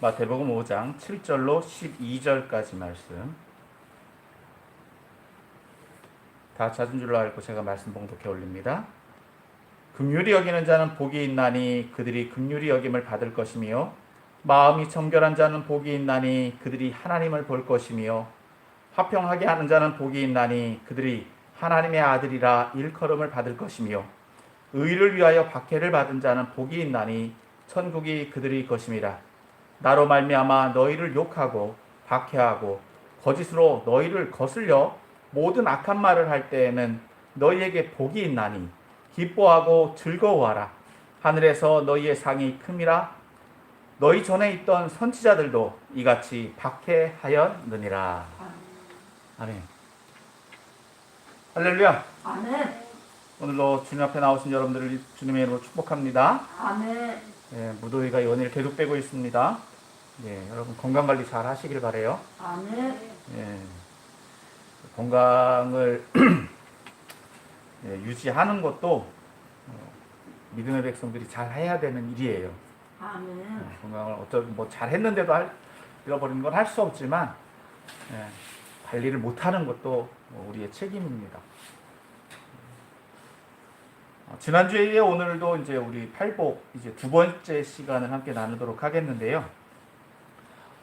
마태복음 5장 7절로 12절까지 말씀. 다 찾은 줄로 알고 제가 말씀 봉독해 올립니다. 긍휼히 여기는 자는 복이 있나니 그들이 긍휼히 여김을 받을 것이며, 마음이 정결한 자는 복이 있나니 그들이 하나님을 볼 것이며, 화평하게 하는 자는 복이 있나니 그들이 하나님의 아들이라 일컬음을 받을 것이며, 의를 위하여 박해를 받은 자는 복이 있나니 천국이 그들의 것임이라. 나로 말미암아 너희를 욕하고 박해하고 거짓으로 너희를 거슬려 모든 악한 말을 할 때에는 너희에게 복이 있나니 기뻐하고 즐거워하라. 하늘에서 너희의 상이 큼이라. 너희 전에 있던 선지자들도 이같이 박해하였느니라. 아멘. 할렐루야. 아멘. 오늘도 주님 앞에 나오신 여러분들을 주님의 이름으로 축복합니다. 아멘. 예, 무더위가 연일 계속되고 있습니다. 예, 여러분 건강관리 잘 하시길 바라요. 아멘. 예, 건강을 예, 유지하는 것도 믿음의 백성들이 잘 해야 되는 일이에요. 아멘. 예, 건강을 뭐 잘했는데도 잃어버리는 건 할 수 없지만, 예, 관리를 못하는 것도 우리의 책임입니다. 지난주에 오늘도 이제 우리 팔복 이제 두 번째 시간을 함께 나누도록 하겠는데요.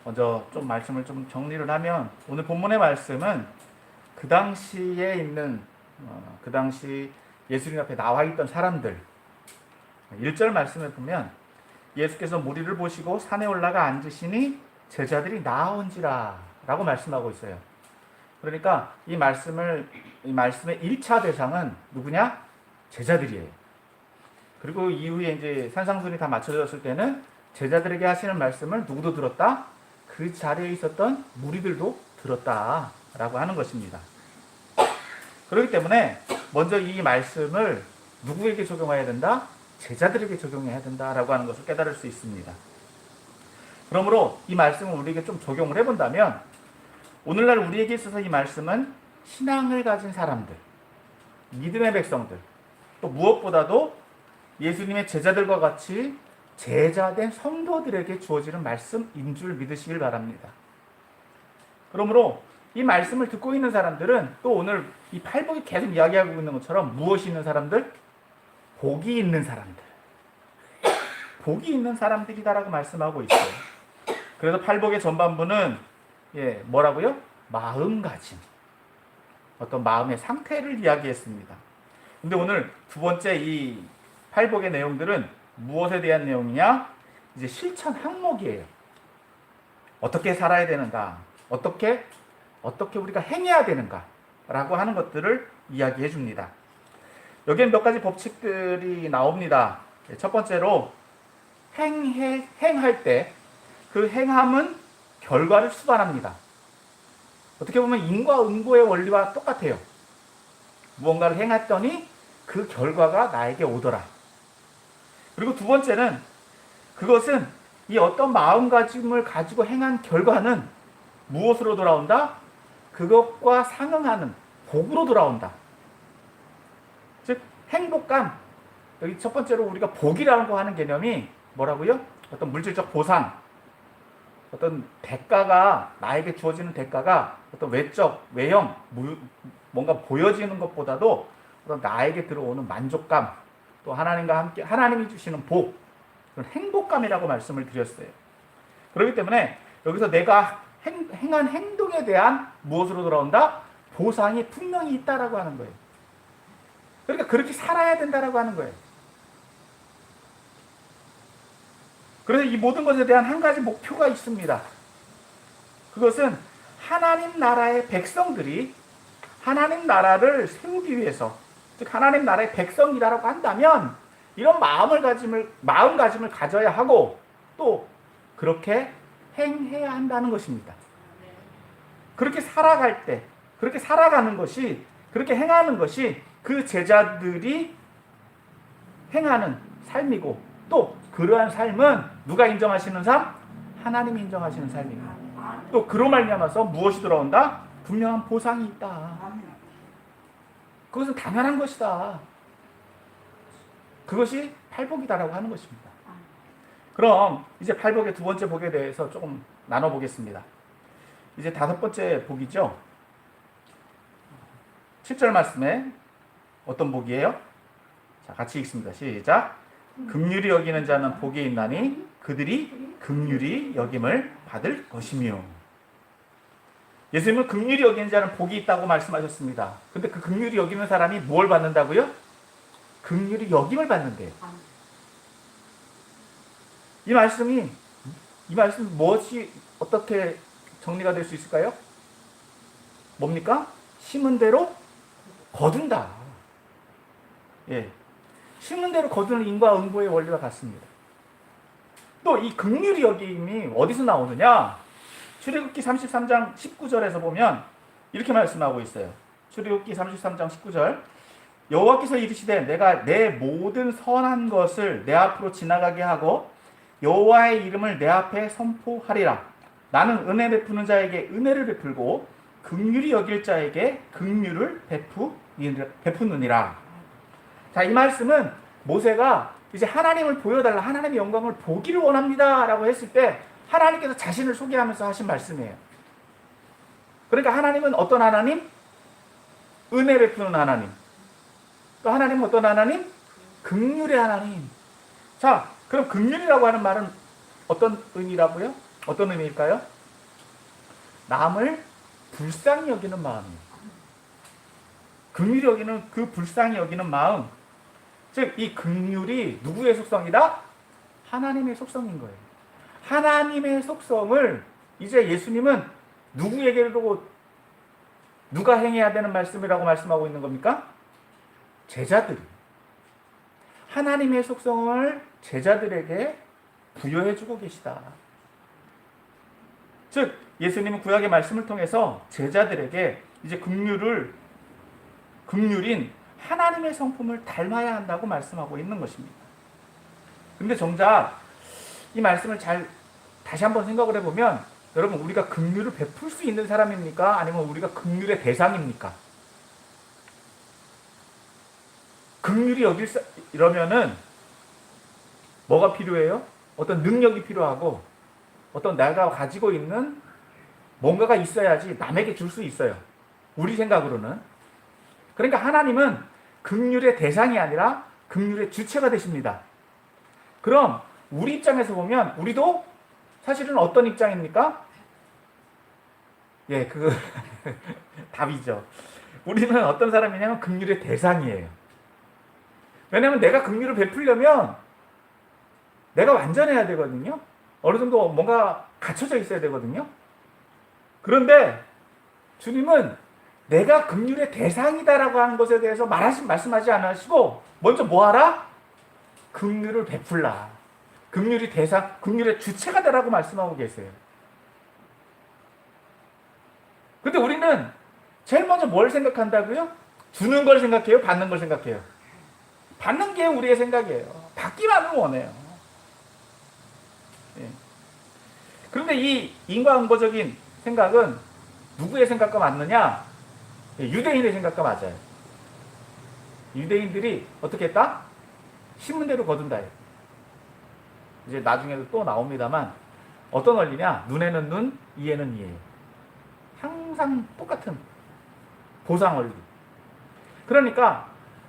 먼저 좀 말씀을 좀 정리를 하면, 오늘 본문의 말씀은 그 당시에 있는 그 당시 예수님 앞에 나와 있던 사람들, 1절 말씀을 보면 예수께서 무리를 보시고 산에 올라가 앉으시니 제자들이 나아온지라 라고 말씀하고 있어요. 그러니까 이 말씀의 1차 대상은 누구냐? 제자들이에요. 그리고 이후에 이제 산상순이 다 맞춰졌을 때는 제자들에게 하시는 말씀을 누구도 들었다? 그 자리에 있었던 무리들도 들었다라고 하는 것입니다. 그렇기 때문에 먼저 이 말씀을 누구에게 적용해야 된다? 제자들에게 적용해야 된다라고 하는 것을 깨달을 수 있습니다. 그러므로 이 말씀을 우리에게 좀 적용을 해본다면, 오늘날 우리에게 있어서 이 말씀은 신앙을 가진 사람들, 믿음의 백성들, 또 무엇보다도 예수님의 제자들과 같이 제자된 성도들에게 주어지는 말씀인 줄 믿으시길 바랍니다. 그러므로 이 말씀을 듣고 있는 사람들은 또 오늘 이 팔복이 계속 이야기하고 있는 것처럼 무엇이 있는 사람들? 복이 있는 사람들. 복이 있는 사람들이다라고 말씀하고 있어요. 그래서 팔복의 전반부는 뭐라고요? 마음가짐. 어떤 마음의 상태를 이야기했습니다. 근데 오늘 두 번째 이 팔복의 내용들은 무엇에 대한 내용이냐? 이제 실천 항목이에요. 어떻게 살아야 되는가? 어떻게 우리가 행해야 되는가? 라고 하는 것들을 이야기해 줍니다. 여기엔 몇 가지 법칙들이 나옵니다. 첫 번째로 행할 때 그 행함은 결과를 수반합니다. 어떻게 보면 인과 응보의 원리와 똑같아요. 무언가를 행했더니 그 결과가 나에게 오더라. 그리고 두 번째는 그것은 이 어떤 마음가짐을 가지고 행한 결과는 무엇으로 돌아온다? 그것과 상응하는 복으로 돌아온다. 즉 행복감, 여기 첫 번째로 우리가 복이라고 하는 개념이 뭐라고요? 어떤 물질적 보상, 어떤 대가가, 나에게 주어지는 대가가 어떤 외적, 외형, 뭔가 보여지는 것보다도 어떤 나에게 들어오는 만족감, 또 하나님과 함께 하나님이 주시는 복, 그런 행복감이라고 말씀을 드렸어요. 그렇기 때문에 여기서 내가 행한 행동에 대한 무엇으로 돌아온다? 보상이 분명히 있다라고 하는 거예요. 그러니까 그렇게 살아야 된다라고 하는 거예요. 그래서 이 모든 것에 대한 한 가지 목표가 있습니다. 그것은 하나님 나라의 백성들이 하나님 나라를 세우기 위해서, 즉 하나님 나라의 백성이라고 한다면 이런 마음가짐을 가져야 하고 또 그렇게 행해야 한다는 것입니다. 그렇게 살아갈 때, 그렇게 살아가는 것이, 그렇게 행하는 것이 그 제자들이 행하는 삶이고, 또 그러한 삶은 누가 인정하시는 삶? 하나님이 인정하시는 삶입니다. 또 그로 말미암아서 무엇이 돌아온다? 분명한 보상이 있다. 그것은 당연한 것이다. 그것이 팔복이다라고 하는 것입니다. 그럼 이제 팔복의 두 번째 복에 대해서 조금 나눠보겠습니다. 이제 다섯 번째 복이죠. 7절 말씀에 어떤 복이에요? 자, 같이 읽습니다. 시작. 긍휼히 여기는 자는 복이 있나니 그들이 긍휼히 여김을 받을 것이며. 예수님은 긍휼히 여기는 자는 복이 있다고 말씀하셨습니다. 근데 그 긍휼히 여기는 사람이 뭘 받는다고요? 긍휼히 여김을 받는데요. 이 말씀 무엇이 어떻게 정리가 될 수 있을까요? 뭡니까? 심은 대로 거둔다. 예. 심은 대로 거두는 인과응보의 원리와 같습니다. 또 이 긍휼히 여김이 어디서 나오느냐? 출애굽기 33장 19절에서 보면 이렇게 말씀하고 있어요. 출애굽기 33장 19절. 여호와께서 이르시되 내가 내 모든 선한 것을 내 앞으로 지나가게 하고 여호와의 이름을 내 앞에 선포하리라. 나는 은혜 베푸는 자에게 은혜를 베풀고 긍휼히 여길 자에게 긍휼을 베푸느니라. 자, 이 말씀은 모세가 이제 하나님을 보여달라, 하나님의 영광을 보기를 원합니다 라고 했을 때 하나님께서 자신을 소개하면서 하신 말씀이에요. 그러니까 하나님은 어떤 하나님? 은혜 베푸는 하나님. 또 하나님은 어떤 하나님? 긍휼의 하나님. 자, 그럼 긍휼이라고 하는 말은 어떤 의미라고요? 어떤 의미일까요? 남을 불쌍히 여기는 마음이에요. 긍휼히 여기는 그 불쌍히 여기는 마음. 즉, 이 긍휼이 누구의 속성이다? 하나님의 속성인 거예요. 하나님의 속성을 이제 예수님은 누구에게로 누가 행해야 되는 말씀이라고 말씀하고 있는 겁니까? 제자들이. 하나님의 속성을 제자들에게 부여해주고 계시다. 즉, 예수님은 구약의 말씀을 통해서 제자들에게 이제 긍휼인 하나님의 성품을 닮아야 한다고 말씀하고 있는 것입니다. 근데 정작 이 말씀을 다시 한번 생각을 해보면 여러분, 우리가 긍휼을 베풀 수 있는 사람입니까? 아니면 우리가 긍휼의 대상입니까? 긍휼히 이러면은 뭐가 필요해요? 어떤 능력이 필요하고 어떤 내가 가지고 있는 뭔가가 있어야지 남에게 줄 수 있어요. 우리 생각으로는. 그러니까 하나님은 긍휼의 대상이 아니라 긍휼의 주체가 되십니다. 그럼 우리 입장에서 보면 우리도 사실은 어떤 입장입니까? 예, 답이죠. 우리는 어떤 사람이냐면 긍휼의 대상이에요. 왜냐하면 내가 긍휼을 베풀려면 내가 완전해야 되거든요. 어느 정도 뭔가 갖춰져 있어야 되거든요. 그런데 주님은 내가 긍휼의 대상이다라고 하는 것에 대해서 말씀하지 않으시고 먼저 뭐하라? 긍휼을 베풀라. 긍휼의 대상, 긍휼의 주체가 되라고 말씀하고 계세요. 근데 우리는 제일 먼저 뭘 생각한다고요? 주는 걸 생각해요? 받는 걸 생각해요? 받는 게 우리의 생각이에요. 받기만을 원해요. 예. 그런데 이 인과응보적인 생각은 누구의 생각과 맞느냐? 유대인의 생각과 맞아요. 유대인들이 어떻게 했다? 심은 대로 거둔다. 이제 나중에도 또 나옵니다만 어떤 원리냐? 눈에는 눈, 이에는 이예요. 항상 똑같은 보상 원리. 그러니까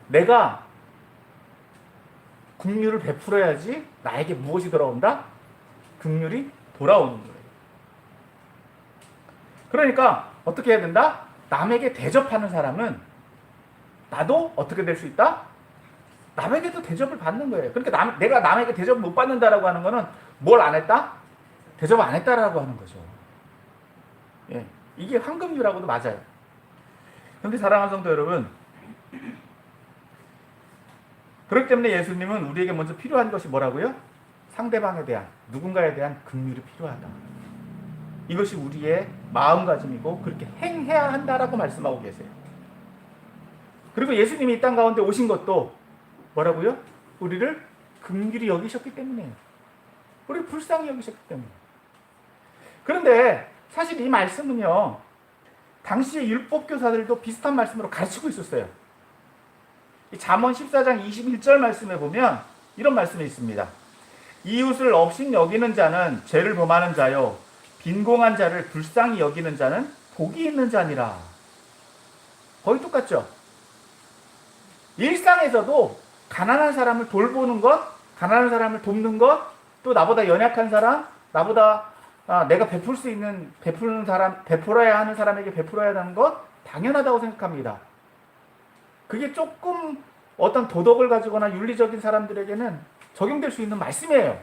내가 긍휼을 베풀어야지 나에게 무엇이 돌아온다? 긍휼이 돌아오는 거예요. 그러니까 어떻게 해야 된다? 남에게 대접하는 사람은 나도 어떻게 될 수 있다? 남에게도 대접을 받는 거예요. 그러니까 내가 남에게 대접을 못 받는다라고 하는 거는 뭘 안 했다? 대접 안 했다라고 하는 거죠. 예, 이게 황금률하고도 맞아요. 그런데 사랑하는 성도 여러분, 그렇기 때문에 예수님은 우리에게 먼저 필요한 것이 뭐라고요? 상대방에 대한, 누군가에 대한 긍휼이 필요하다. 이것이 우리의 마음가짐이고 그렇게 행해야 한다라고 말씀하고 계세요. 그리고 예수님이 이 땅 가운데 오신 것도 뭐라고요? 우리를 긍휼히 여기셨기 때문이에요. 우리를 불쌍히 여기셨기 때문에. 그런데 사실 이 말씀은요, 당시의 율법교사들도 비슷한 말씀으로 가르치고 있었어요. 이 잠언 14장 21절 말씀에 보면 이런 말씀이 있습니다. 이웃을 업신 여기는 자는 죄를 범하는 자요 빈공한 자를 불쌍히 여기는 자는 복이 있는 자니라. 거의 똑같죠. 일상에서도 가난한 사람을 돌보는 것, 가난한 사람을 돕는 것, 또 나보다 연약한 사람, 나보다 내가 베풀 수 있는 베푸는 사람, 베풀어야 하는 사람에게 베풀어야 하는 것 당연하다고 생각합니다. 그게 조금 어떤 도덕을 가지거나 윤리적인 사람들에게는 적용될 수 있는 말씀이에요.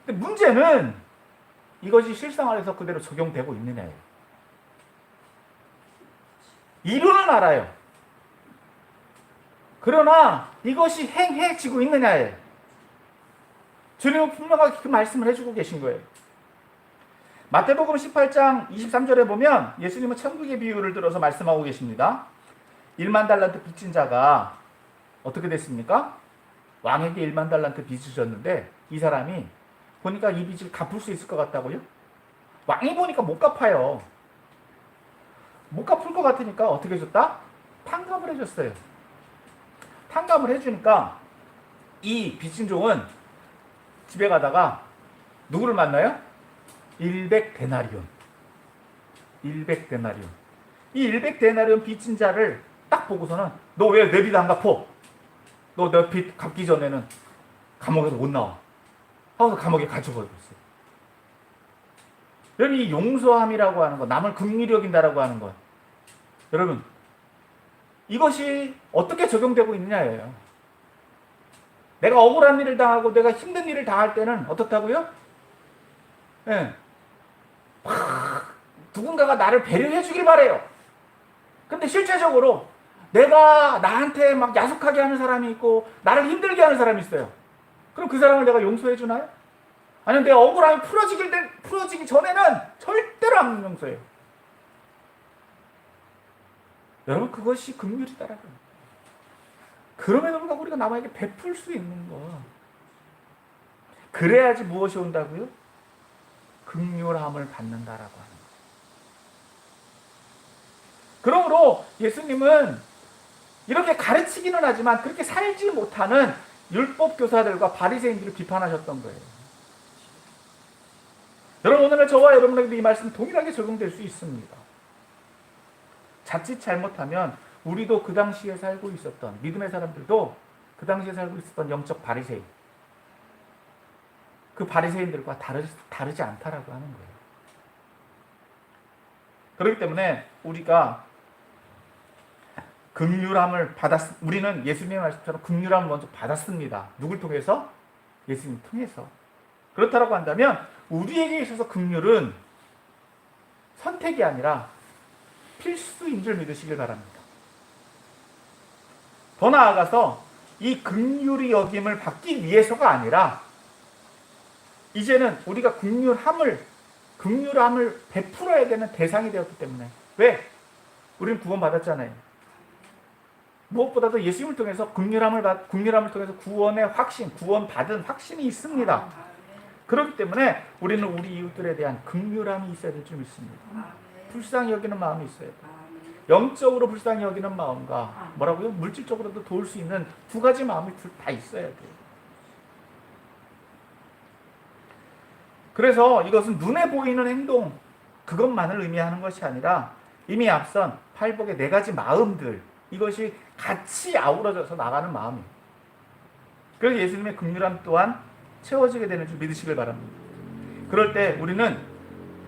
근데 문제는 이것이 실생활에서 그대로 적용되고 있느냐예요. 이론은 알아요. 그러나 이것이 행해지고 있느냐예요. 주님은 분명하게 그 말씀을 해주고 계신 거예요. 마태복음 18장 23절에 보면 예수님은 천국의 비유를 들어서 말씀하고 계십니다. 1만 달란트 빚진 자가 어떻게 됐습니까? 왕에게 1만 달란트 빚을 졌는데 이 사람이 보니까 이 빚을 갚을 수 있을 것 같다고요? 왕이 보니까 못 갚아요. 못 갚을 것 같으니까 어떻게 해줬다? 탕감을 해줬어요. 탕감을 해주니까 이 빚진 종은 집에 가다가 누구를 만나요? 100데나리온. 100데나리온. 이 100데나리온 빚진 자를 딱 보고서는 너 왜 내 빚 안 갚어? 너 내 빚 갚기 전에는 감옥에서 못 나와. 하고서 감옥에 갇혀버렸어요. 여러분 이 용서함이라고 하는 거, 남을 긍휼히 여긴다라고 하는 것, 여러분 이것이 어떻게 적용되고 있느냐예요. 내가 억울한 일을 당하고 내가 힘든 일을 당할 때는 어떻다고요? 예. 누군가가 나를 배려해 주길 바래요. 근데 실제적으로 내가 나한테 막 야속하게 하는 사람이 있고 나를 힘들게 하는 사람이 있어요. 그럼 그 사람을 내가 용서해 주나요? 아니면 내 억울함이 풀어지기 전에는 절대로 안 용서해요. 여러분 그것이 긍휼이다라고요. 그럼에도 불구하고 우리가 남에게 베풀 수 있는 거. 그래야지 무엇이 온다고요? 긍휼함을 받는다라고 하는 거. 그러므로 예수님은 이렇게 가르치기는 하지만 그렇게 살지 못하는 율법 교사들과 바리새인들을 비판하셨던 거예요. 여러분 오늘 저와 여러분에게도 이 말씀 동일하게 적용될 수 있습니다. 자칫 잘못하면 우리도 그 당시에 살고 있었던 믿음의 사람들도 그 당시에 살고 있었던 영적 바리새인, 그 바리새인들과 다르지 않다라고 하는 거예요. 그렇기 때문에 우리가 긍휼함을 우리는 예수님의 말씀처럼 긍휼함을 먼저 받았습니다. 누굴 통해서? 예수님 통해서. 그렇다고 한다면 우리에게 있어서 긍휼은 선택이 아니라 필수인 줄 믿으시길 바랍니다. 더 나아가서 이 긍휼히 여김을 받기 위해서가 아니라 이제는 우리가 긍휼함을 베풀어야 되는 대상이 되었기 때문에. 왜? 우리는 구원받았잖아요. 무엇보다도 예수님을 통해서 긍휼함을 통해서 구원의 확신, 구원받은 확신이 있습니다. 그렇기 때문에 우리는 우리 이웃들에 대한 긍휼함이 있어야 될 줄 믿습니다. 불쌍히 여기는 마음이 있어야 돼요. 영적으로 불쌍히 여기는 마음과 뭐라고요? 물질적으로도 도울 수 있는 두 가지 마음이 다 있어야 돼요. 그래서 이것은 눈에 보이는 행동 그것만을 의미하는 것이 아니라 이미 앞선 팔복의 네 가지 마음들 이것이 같이 아우러져서 나가는 마음이에요. 그래서 예수님의 긍휼함 또한 채워지게 되는 줄 믿으시길 바랍니다. 그럴 때 우리는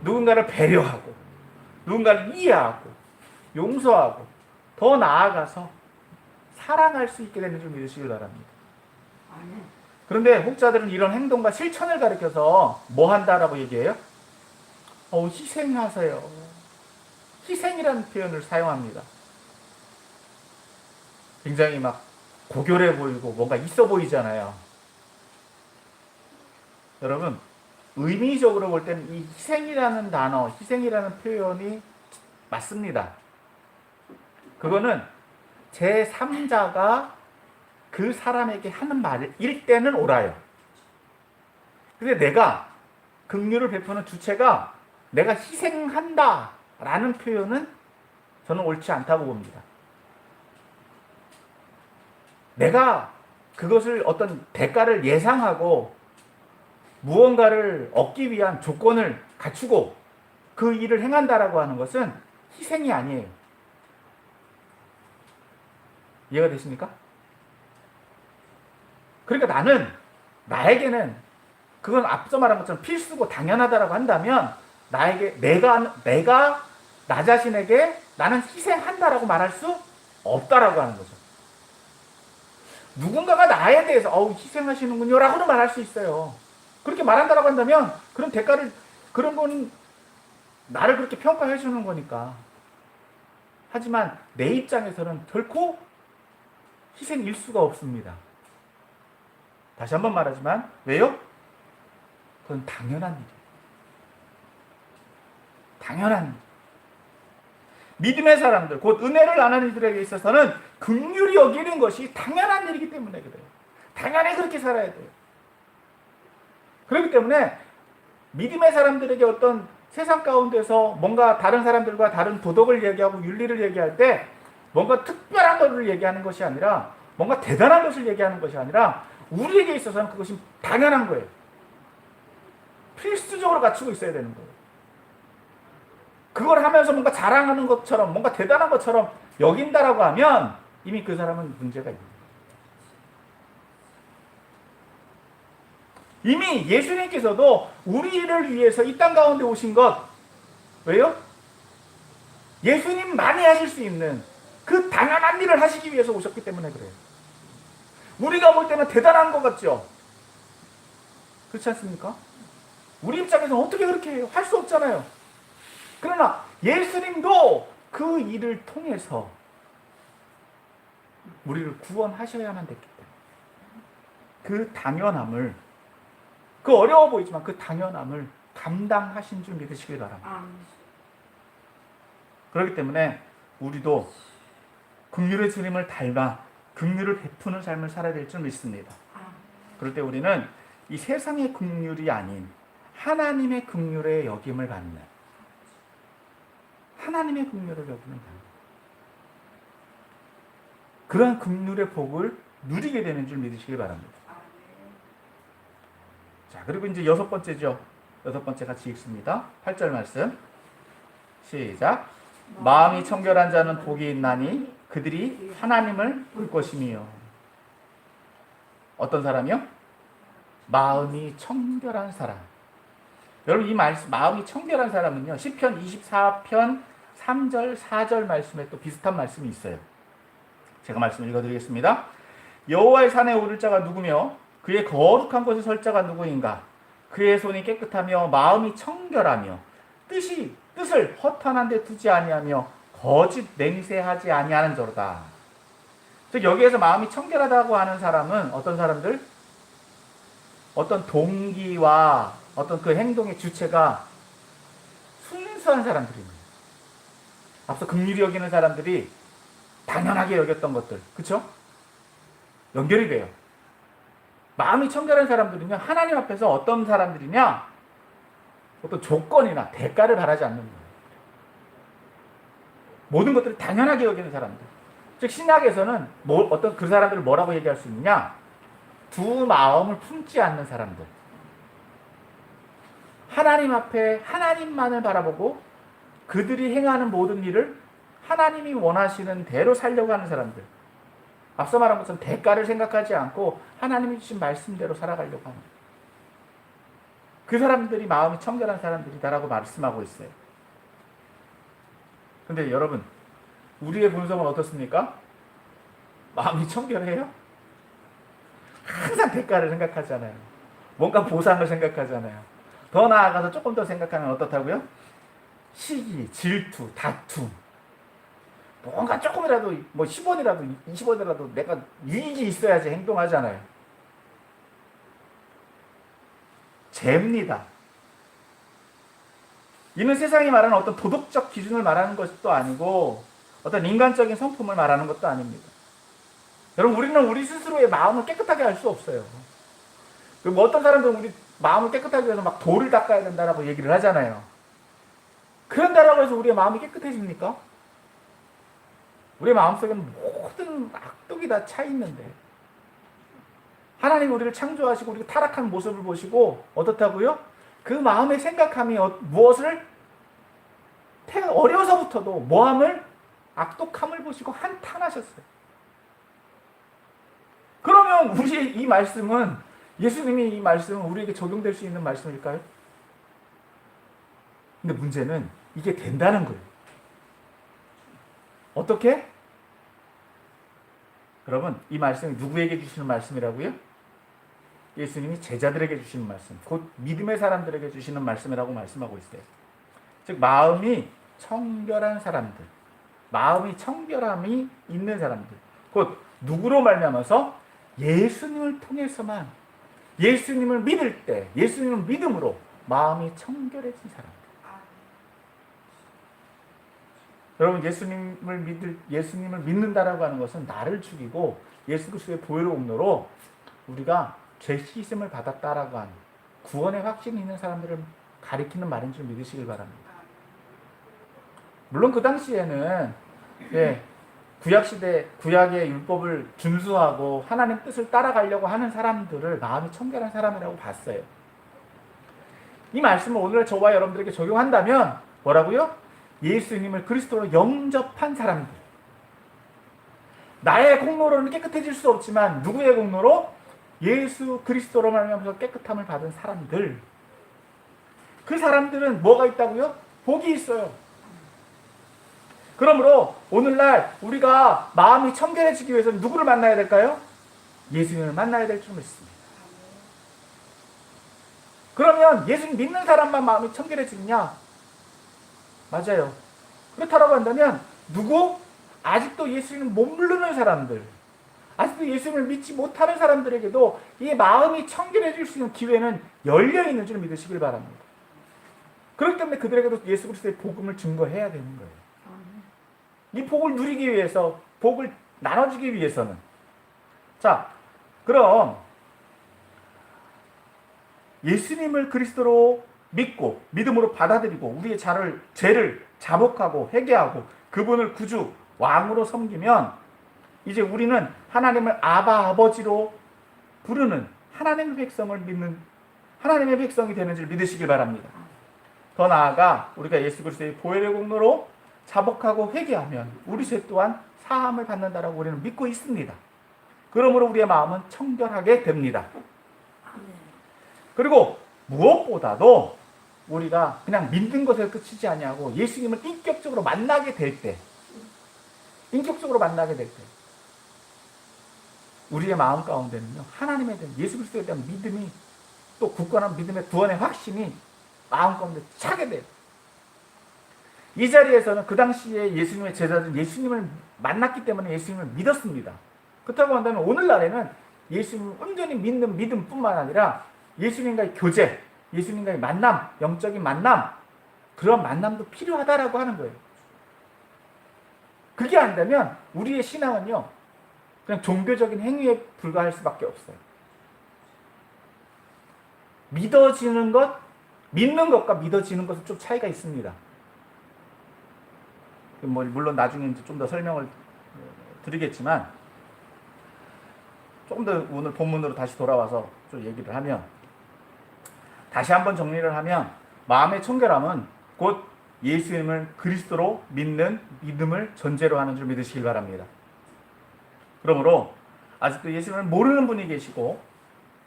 누군가를 배려하고 누군가를 이해하고 용서하고 더 나아가서 사랑할 수 있게 되는 줄 믿으시길 바랍니다. 그런데 혹자들은 이런 행동과 실천을 가리켜서 뭐 한다라고 얘기해요? 희생하세요. 희생이라는 표현을 사용합니다. 굉장히 막 고결해 보이고 뭔가 있어 보이잖아요. 여러분 의미적으로 볼 때는 이 희생이라는 단어, 희생이라는 표현이 맞습니다. 그거는 제3자가 그 사람에게 하는 말일 때는 옳아요. 근데 내가 긍휼을 베푸는 주체가 내가 희생한다 라는 표현은 저는 옳지 않다고 봅니다. 내가 그것을 어떤 대가를 예상하고 무언가를 얻기 위한 조건을 갖추고 그 일을 행한다라고 하는 것은 희생이 아니에요. 이해가 되십니까? 그러니까 나에게는 그건 앞서 말한 것처럼 필수고 당연하다라고 한다면 내가 나 자신에게 나는 희생한다라고 말할 수 없다라고 하는 거죠. 누군가가 나에 대해서 희생하시는군요 라고는 말할 수 있어요. 그렇게 말한다라고 한다면 그런 건 나를 그렇게 평가해 주는 거니까. 하지만 내 입장에서는 결코 희생일 수가 없습니다. 다시 한번 말하지만 왜요? 그건 당연한 일이에요. 당연한 일. 믿음의 사람들, 곧 은혜를 아는 이들에게 있어서는 긍휼히 여기는 것이 당연한 일이기 때문에 그래요. 당연히 그렇게 살아야 돼요. 그렇기 때문에 믿음의 사람들에게 어떤 세상 가운데서 뭔가 다른 사람들과 다른 도덕을 얘기하고 윤리를 얘기할 때 뭔가 특별한 것을 얘기하는 것이 아니라 뭔가 대단한 것을 얘기하는 것이 아니라 우리에게 있어서는 그것이 당연한 거예요. 필수적으로 갖추고 있어야 되는 거예요. 그걸 하면서 뭔가 자랑하는 것처럼 뭔가 대단한 것처럼 여긴다라고 하면 이미 그 사람은 문제가 있는 거예요. 이미 예수님께서도 우리를 위해서 이 땅 가운데 오신 것 왜요? 예수님만이 하실 수 있는 그 당연한 일을 하시기 위해서 오셨기 때문에 그래요. 우리가 볼 때는 대단한 것 같죠? 그렇지 않습니까? 우리 입장에서는 어떻게 그렇게 해요? 할 수 없잖아요. 그러나 예수님도 그 일을 통해서 우리를 구원하셔야만 됐기 때문에 그 당연함을 그 어려워 보이지만 그 당연함을 감당하신 줄 믿으시길 바랍니다. 그렇기 때문에 우리도 긍휼의 주님을 닮아 긍휼을 베푸는 삶을 살아야 될 줄 믿습니다. 그럴 때 우리는 이 세상의 긍휼이 아닌 하나님의 긍휼의 여김을 받는 하나님의 긍휼을 여김을 받는 그러한 긍휼의 복을 누리게 되는 줄 믿으시길 바랍니다. 자, 그리고 이제 여섯 번째죠. 여섯 번째 같이 읽습니다. 8절 말씀. 시작. 마음이 청결한 자는 복이 있나니 그들이 하나님을 볼 것이며. 어떤 사람이요? 마음이 청결한 사람. 여러분 이 말씀 마음이 청결한 사람은요. 시편 24편 3절 4절 말씀에 또 비슷한 말씀이 있어요. 제가 말씀 읽어드리겠습니다. 여호와의 산에 오를 자가 누구며 그의 거룩한 곳에 설 자가 누구인가? 그의 손이 깨끗하며 마음이 청결하며 뜻을 허탄한 데 두지 아니하며 거짓 맹세하지 아니하는 자로다. 즉 여기에서 마음이 청결하다고 하는 사람은 어떤 사람들? 어떤 동기와 어떤 그 행동의 주체가 순수한 사람들입니다. 앞서 긍휼히 여기는 사람들이 당연하게 여겼던 것들, 그렇죠? 연결이 돼요. 마음이 청결한 사람들은요, 하나님 앞에서 어떤 사람들이냐? 어떤 조건이나 대가를 바라지 않는 거예요. 모든 것들을 당연하게 여기는 사람들. 즉, 신약에서는 어떤 그 사람들을 뭐라고 얘기할 수 있느냐? 두 마음을 품지 않는 사람들. 하나님 앞에 하나님만을 바라보고 그들이 행하는 모든 일을 하나님이 원하시는 대로 살려고 하는 사람들. 앞서 말한 것처럼 대가를 생각하지 않고 하나님이 주신 말씀대로 살아가려고 하는 그 사람들이 마음이 청결한 사람들이다라고 말씀하고 있어요. 근데 여러분, 우리의 본성은 어떻습니까? 마음이 청결해요? 항상 대가를 생각하잖아요. 뭔가 보상을 생각하잖아요. 더 나아가서 조금 더 생각하면 어떻다고요? 시기, 질투, 다툼. 뭔가 조금이라도 10원이라도 20원이라도 내가 유익이 있어야지 행동하잖아요. 죄입니다. 이는 세상이 말하는 어떤 도덕적 기준을 말하는 것도 아니고 어떤 인간적인 성품을 말하는 것도 아닙니다. 여러분, 우리는 우리 스스로의 마음을 깨끗하게 할 수 없어요. 그리고 어떤 사람들은 우리 마음을 깨끗하게 해서 막 돌을 닦아야 된다라고 얘기를 하잖아요. 그런다라고 해서 우리의 마음이 깨끗해집니까? 우리의 마음속에는 모든 악독이 다 차 있는데 하나님이 우리를 창조하시고 우리가 타락한 모습을 보시고 어떻다고요? 그 마음의 생각함이 무엇을? 어려서부터도 모함을, 악독함을 보시고 한탄하셨어요. 그러면 우리의 이 말씀은, 예수님이 이 말씀은 우리에게 적용될 수 있는 말씀일까요? 근데 문제는 이게 된다는 거예요. 어떻게? 여러분, 이 말씀이 누구에게 주시는 말씀이라고요? 예수님이 제자들에게 주시는 말씀, 곧 믿음의 사람들에게 주시는 말씀이라고 말씀하고 있어요. 즉 마음이 청결한 사람들, 마음이 청결함이 있는 사람들, 곧 누구로 말미암아서 예수님을 통해서만, 예수님을 믿을 때, 예수님을 믿음으로 마음이 청결해진 사람들. 여러분, 예수님을 믿는다라고 하는 것은 나를 죽이고 예수 그리스도의 보혈의 공로로 우리가 죄 씻음을 받았다라고 하는 구원의 확신이 있는 사람들을 가리키는 말인 줄 믿으시길 바랍니다. 물론 그 당시에는 구약시대, 구약의 율법을 준수하고 하나님 뜻을 따라가려고 하는 사람들을 마음이 청결한 사람이라고 봤어요. 이 말씀을 오늘 저와 여러분들에게 적용한다면 뭐라고요? 예수님을 그리스도로 영접한 사람들. 나의 공로로는 깨끗해질 수 없지만 누구의 공로로? 예수 그리스도로 말미암아서 깨끗함을 받은 사람들. 그 사람들은 뭐가 있다고요? 복이 있어요. 그러므로 오늘날 우리가 마음이 청결해지기 위해서는 누구를 만나야 될까요? 예수님을 만나야 될 줄 믿습니다. 그러면 예수님 믿는 사람만 마음이 청결해지느냐? 맞아요. 그렇다고 한다면 누구? 아직도 예수님을 못 부르는 사람들, 아직도 예수님을 믿지 못하는 사람들에게도 이 마음이 청결해질 수 있는 기회는 열려있는 줄 믿으시길 바랍니다. 그렇기 때문에 그들에게도 예수 그리스도의 복음을 증거해야 되는 거예요. 이 복을 누리기 위해서, 복을 나눠주기 위해서는. 자, 그럼 예수님을 그리스도로 믿고 믿음으로 받아들이고 우리의 죄를 자복하고 회개하고 그분을 구주 왕으로 섬기면 이제 우리는 하나님을 아바 아버지로 부르는 하나님의 백성을 믿는 하나님의 백성이 되는 줄 믿으시길 바랍니다. 더 나아가 우리가 예수 그리스도의 보혈의 공로로 자복하고 회개하면 우리 죄 또한 사함을 받는다라고 우리는 믿고 있습니다. 그러므로 우리의 마음은 청결하게 됩니다. 그리고 무엇보다도 우리가 그냥 믿는 것에 그치지 아니하고 예수님을 인격적으로 만나게 될 때, 우리의 마음 가운데는요, 하나님에 대한, 예수 그리스도에 대한 믿음이, 또 굳건한 믿음의 구원의 확신이 마음 가운데 차게 돼요. 이 자리에서는 그 당시에 예수님의 제자들은 예수님을 만났기 때문에 예수님을 믿었습니다. 그렇다고 한다면 오늘날에는 예수님을 온전히 믿는 믿음뿐만 아니라 예수님과의 교제, 예수님과의 만남, 영적인 만남, 그런 만남도 필요하다라고 하는 거예요. 그게 안 되면 우리의 신앙은요, 그냥 종교적인 행위에 불과할 수밖에 없어요. 믿어지는 것, 믿는 것과 믿어지는 것은 좀 차이가 있습니다. 물론 나중에 이제 좀 더 설명을 드리겠지만, 조금 더 오늘 본문으로 다시 돌아와서 좀 얘기를 하면, 다시 한번 정리를 하면, 마음의 청결함은 곧 예수님을 그리스도로 믿는 믿음을 전제로 하는 줄 믿으시길 바랍니다. 그러므로 아직도 예수님을 모르는 분이 계시고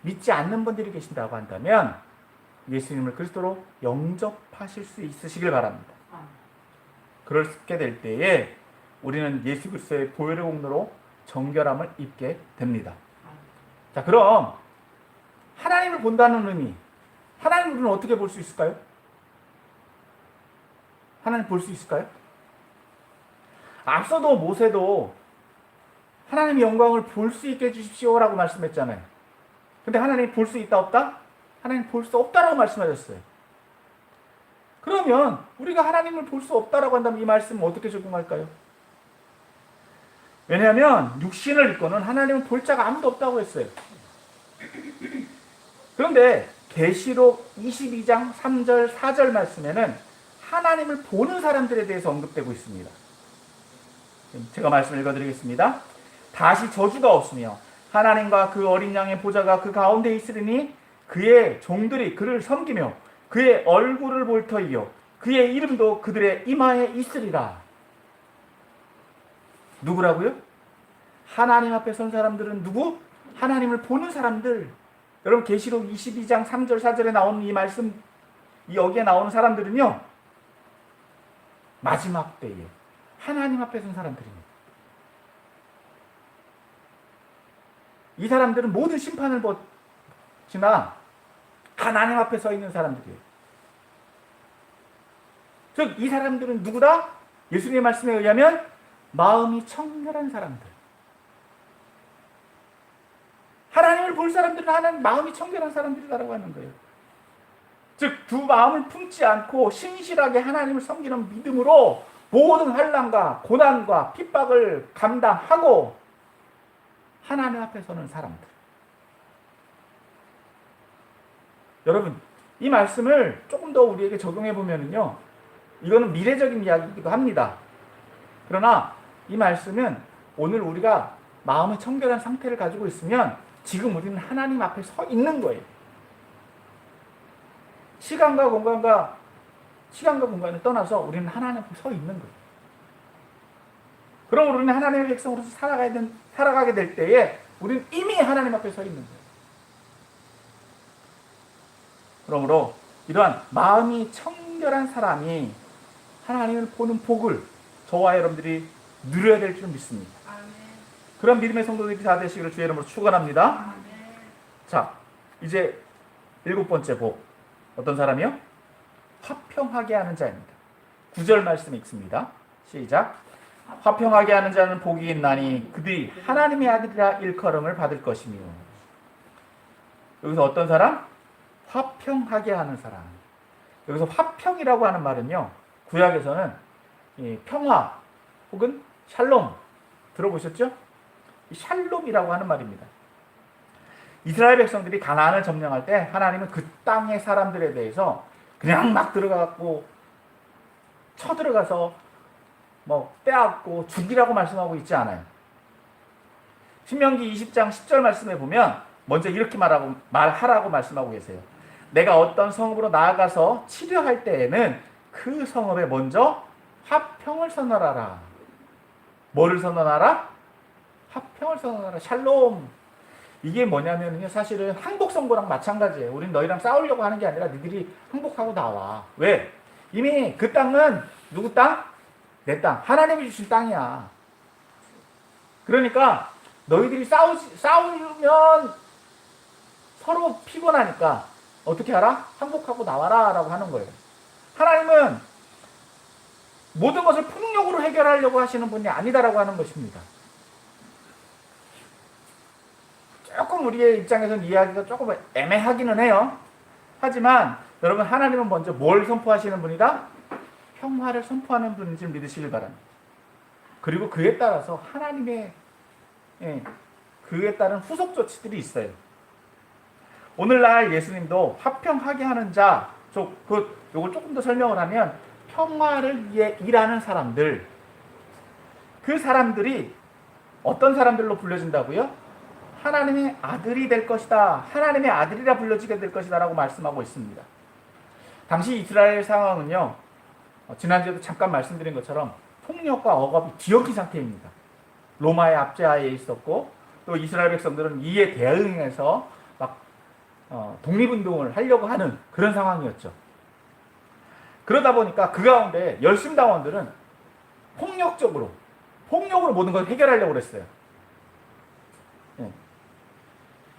믿지 않는 분들이 계신다고 한다면 예수님을 그리스도로 영접하실 수 있으시길 바랍니다. 그렇게 될 때에 우리는 예수 그리스도의 보혈의 공로로 정결함을 입게 됩니다. 자, 그럼 하나님을 본다는 의미, 하나님을 우리는 어떻게 볼 수 있을까요? 하나님 볼 수 있을까요? 앞서도 모세도 하나님의 영광을 볼 수 있게 해주십시오라고 말씀했잖아요. 근데 하나님 볼 수 있다 없다? 하나님 볼 수 없다라고 말씀하셨어요. 그러면 우리가 하나님을 볼 수 없다라고 한다면 이 말씀은 어떻게 적용할까요? 왜냐하면 육신을 입고는 하나님을 볼 자가 아무도 없다고 했어요. 그런데 계시록 22장 3절 4절 말씀에는 하나님을 보는 사람들에 대해서 언급되고 있습니다. 제가 말씀을 읽어드리겠습니다. 다시 저주가 없으며 하나님과 그 어린 양의 보좌가 그 가운데 있으리니 그의 종들이 그를 섬기며 그의 얼굴을 볼 터이요 그의 이름도 그들의 이마에 있으리라. 누구라고요? 하나님 앞에 선 사람들은 누구? 하나님을 보는 사람들. 여러분 계시록 22장 3절 4절에 나오는 이 말씀, 여기에 나오는 사람들은요 마지막 때에 하나님 앞에 선 사람들입니다. 이 사람들은 모든 심판을 지나 하나님 앞에 서 있는 사람들이에요. 즉 이 사람들은 누구다? 예수님의 말씀에 의하면 마음이 청결한 사람들. 하나님을 볼 사람들은 하나님 마음이 청결한 사람들이라고 하는 거예요. 즉 두 마음을 품지 않고 신실하게 하나님을 섬기는 믿음으로 모든 환난과 고난과 핍박을 감당하고 하나님 앞에 서는 사람들. 여러분 이 말씀을 조금 더 우리에게 적용해 보면은요, 이거는 미래적인 이야기이기도 합니다. 그러나 이 말씀은 오늘 우리가 마음의 청결한 상태를 가지고 있으면 지금 우리는 하나님 앞에 서 있는 거예요. 시간과 공간을 떠나서 우리는 하나님 앞에 서 있는 거예요. 그럼 우리는 하나님의 백성으로서 살아가게 될 때에 우리는 이미 하나님 앞에 서 있는 거예요. 그러므로 이러한 마음이 청결한 사람이 하나님을 보는 복을 저와 여러분들이 누려야 될 줄 믿습니다. 아멘. 그런 믿음의 성도들이 다 되시기를 주의 이름으로 축원합니다. 아멘. 자, 이제 7번째 복. 어떤 사람이요? 화평하게 하는 자입니다. 9절 말씀 읽습니다. 시작. 화평하게 하는 자는 복이 있나니 그들이 하나님의 아들이라 일컬음을 받을 것이며. 여기서 어떤 사람? 화평하게 하는 사람. 여기서 화평이라고 하는 말은요, 구약에서는 이 평화 혹은 샬롬 들어보셨죠? 이 샬롬이라고 하는 말입니다. 이스라엘 백성들이 가나안을 점령할 때 하나님은 그 땅의 사람들에 대해서 그냥 막 들어가고 쳐들어가서 뭐 빼앗고 죽이라고 말씀하고 있지 않아요. 신명기 20장 10절 말씀에 보면 먼저 이렇게 말하라고 말씀하고 계세요. 내가 어떤 성읍으로 나아가서 치료할 때에는 그 성읍에 먼저 화평을 선언하라. 뭐를 선언하라? 화평을 선언하라. 샬롬. 이게 뭐냐면요, 사실은 항복 선고랑 마찬가지예요. 우린 너희랑 싸우려고 하는 게 아니라 너희들이 항복하고 나와. 왜? 이미 그 땅은 누구 땅? 내 땅. 하나님이 주신 땅이야. 그러니까 너희들이 싸우면 서로 피곤하니까 어떻게 하라? 항복하고 나와라 라고 하는 거예요. 하나님은 모든 것을 폭력으로 해결하려고 하시는 분이 아니다라고 하는 것입니다. 조금 우리의 입장에서는 이해하기가 조금 애매하기는 해요. 하지만 여러분, 하나님은 먼저 뭘 선포하시는 분이다? 평화를 선포하는 분인 줄 믿으시길 바랍니다. 그리고 그에 따라서 하나님의 그에 따른 후속 조치들이 있어요. 오늘날 예수님도 화평하게 하는 자, 요걸 조금 더 설명을 하면 평화를 위해 일하는 사람들, 그 사람들이 어떤 사람들로 불려진다고요? 하나님의 아들이 될 것이다. 하나님의 아들이라 불려지게 될 것이다 라고 말씀하고 있습니다. 당시 이스라엘 상황은요, 지난주에도 잠깐 말씀드린 것처럼 폭력과 억압이 뒤엉킨 상태입니다. 로마의 압제하에 있었고, 또 이스라엘 백성들은 이에 대응해서 막 독립운동을 하려고 하는 그런 상황이었죠. 그러다 보니까 그 가운데 열심당원들은 폭력으로 모든 걸 해결하려고 그랬어요.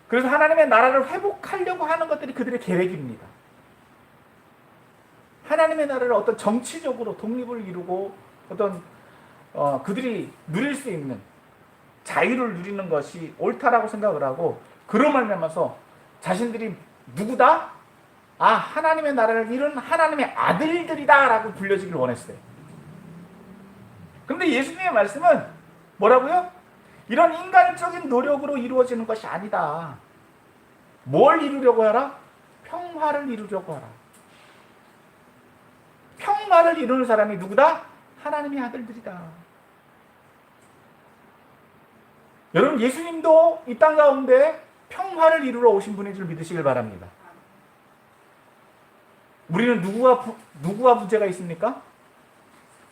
그래서 하나님의 나라를 회복하려고 하는 것들이 그들의 계획입니다. 하나님의 나라를 어떤 정치적으로 독립을 이루고 어떤 그들이 누릴 수 있는 자유를 누리는 것이 옳다라고 생각을 하고, 그로 말미암아서 자신들이 누구다? 아, 하나님의 나라를 이룬 하나님의 아들들이다 라고 불려지길 원했어요. 그런데 예수님의 말씀은 뭐라고요? 이런 인간적인 노력으로 이루어지는 것이 아니다. 뭘 이루려고 하라? 평화를 이루려고 하라. 평화를 이루는 사람이 누구다? 하나님의 아들들이다. 여러분 예수님도 이 땅 가운데 평화를 이루러 오신 분인 줄 믿으시길 바랍니다. 우리는 누구와 문제가 있습니까?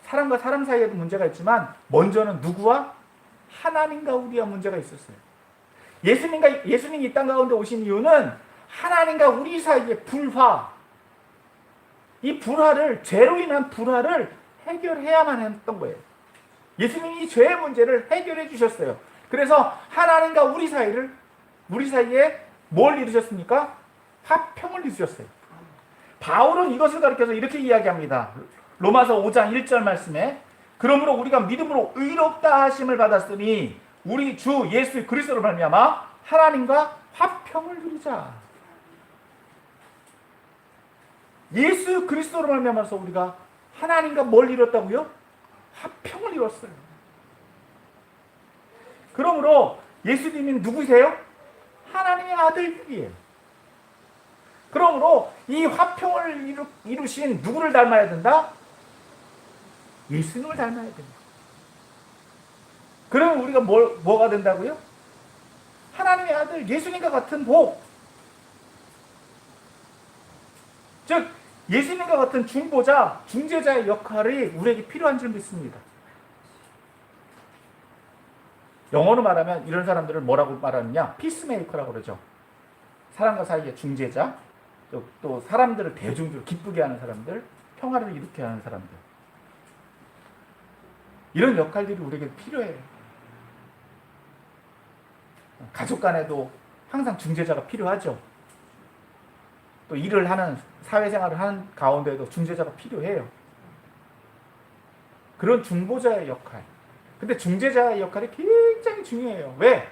사람과 사람 사이에도 문제가 있지만 먼저는 누구와? 하나님과 우리와 문제가 있었어요. 예수님이 이 땅 가운데 오신 이유는 하나님과 우리 사이의 불화, 이 불화를, 죄로 인한 불화를 해결해야만 했던 거예요. 예수님이 이 죄의 문제를 해결해 주셨어요. 그래서 하나님과 우리 사이에 뭘 이루셨습니까? 화평을 이루셨어요. 바울은 이것을 가리켜서 이렇게 이야기합니다. 로마서 5장 1절 말씀에 그러므로 우리가 믿음으로 의롭다 하심을 받았으니 우리 주 예수 그리스도로 말미암아 하나님과 화평을 누리자. 예수 그리스도로 말미암아서 우리가 하나님과 뭘 이뤘다고요? 화평을 이뤘어요. 그러므로 예수님이 누구세요? 하나님의 아들이에요. 그러므로 이 화평을 이루신 누구를 닮아야 된다? 예수님을 닮아야 됩니다. 그러면 우리가 뭐가 된다고요? 하나님의 아들 예수님과 같은 복. 즉 예수님과 같은 중보자, 중재자의 역할이 우리에게 필요한 줄 믿습니다. 영어로 말하면 이런 사람들을 뭐라고 말하느냐? 피스메이커라고 그러죠. 사람과 사이의 중재자, 또 사람들을 대중적으로 기쁘게 하는 사람들, 평화를 일으키게 하는 사람들. 이런 역할들이 우리에게 필요해요. 가족 간에도 항상 중재자가 필요하죠. 또 일을 하는, 사회생활을 하는 가운데에도 중재자가 필요해요. 그런 중보자의 역할. 근데 중재자의 역할이 굉장히 중요해요. 왜?